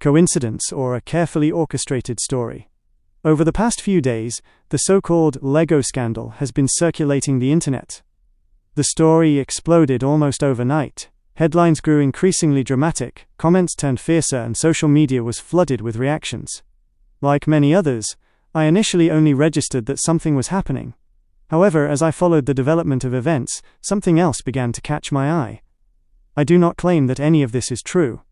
coincidence, or a carefully orchestrated story. Over the past few days, the so-called Lego scandal has been circulating the internet. The story exploded almost overnight. Headlines grew increasingly dramatic, comments turned fiercer, and social media was flooded with reactions. Like many others, I initially only registered that something was happening. However, as I followed the development of events, something else began to catch my eye. I do not claim that any of this is true.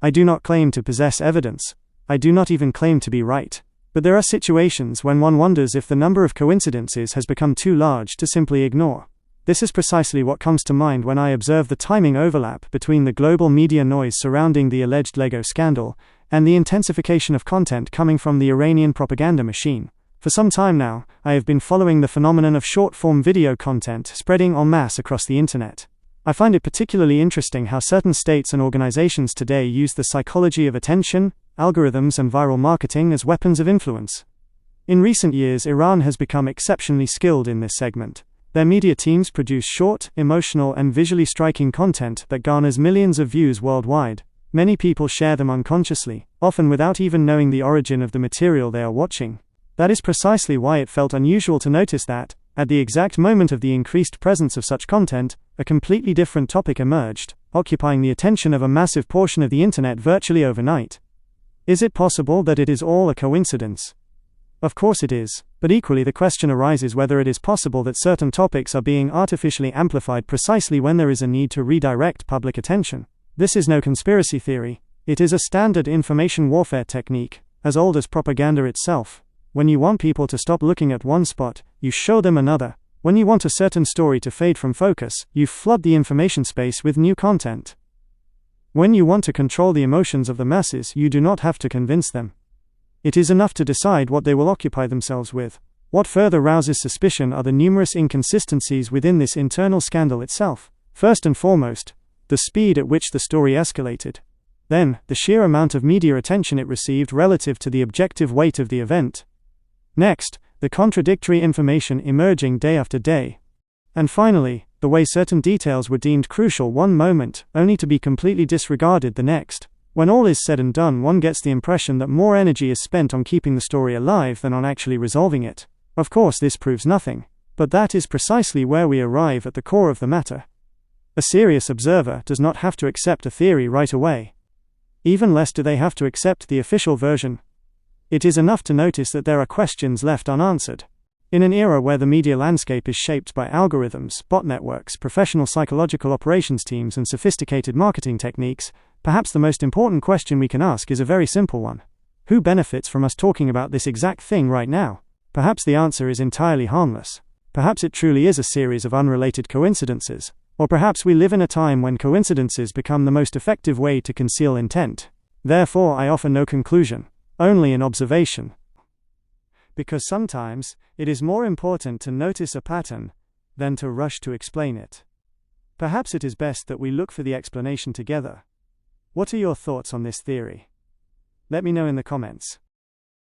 I do not claim to possess evidence. I do not even claim to be right. But there are situations when one wonders if the number of coincidences has become too large to simply ignore. This is precisely what comes to mind when I observe the timing overlap between the global media noise surrounding the alleged Lego scandal and the intensification of content coming from the Iranian propaganda machine. For some time now, I have been following the phenomenon of short-form video content spreading en masse across the internet. I find it particularly interesting how certain states and organizations today use the psychology of attention, algorithms, and viral marketing as weapons of influence. In recent years, Iran has become exceptionally skilled in this segment. Their media teams produce short, emotional, and visually striking content that garners millions of views worldwide. Many people share them unconsciously, often without even knowing the origin of the material they are watching. That is precisely why it felt unusual to notice that, at the exact moment of the increased presence of such content, a completely different topic emerged, occupying the attention of a massive portion of the internet virtually overnight. Is it possible that it is all a coincidence? Of course it is, but equally the question arises whether it is possible that certain topics are being artificially amplified precisely when there is a need to redirect public attention. This is no conspiracy theory. It is a standard information warfare technique, as old as propaganda itself. When you want people to stop looking at one spot, you show them another. When you want a certain story to fade from focus, you flood the information space with new content. When you want to control the emotions of the masses, you do not have to convince them. It is enough to decide what they will occupy themselves with. What further rouses suspicion are the numerous inconsistencies within this internal scandal itself. First and foremost, the speed at which the story escalated. Then, the sheer amount of media attention it received relative to the objective weight of the event. Next, the contradictory information emerging day after day. And finally, the way certain details were deemed crucial one moment, only to be completely disregarded the next. When all is said and done, one gets the impression that more energy is spent on keeping the story alive than on actually resolving it. Of course, this proves nothing. But that is precisely where we arrive at the core of the matter. A serious observer does not have to accept a theory right away. Even less do they have to accept the official version. It is enough to notice that there are questions left unanswered. In an era where the media landscape is shaped by algorithms, bot networks, professional psychological operations teams, and sophisticated marketing techniques, perhaps the most important question we can ask is a very simple one. Who benefits from us talking about this exact thing right now? Perhaps the answer is entirely harmless. Perhaps it truly is a series of unrelated coincidences. Or perhaps we live in a time when coincidences become the most effective way to conceal intent. Therefore, I offer no conclusion, only an observation. Because sometimes, it is more important to notice a pattern than to rush to explain it. Perhaps it is best that we look for the explanation together. What are your thoughts on this theory? Let me know in the comments.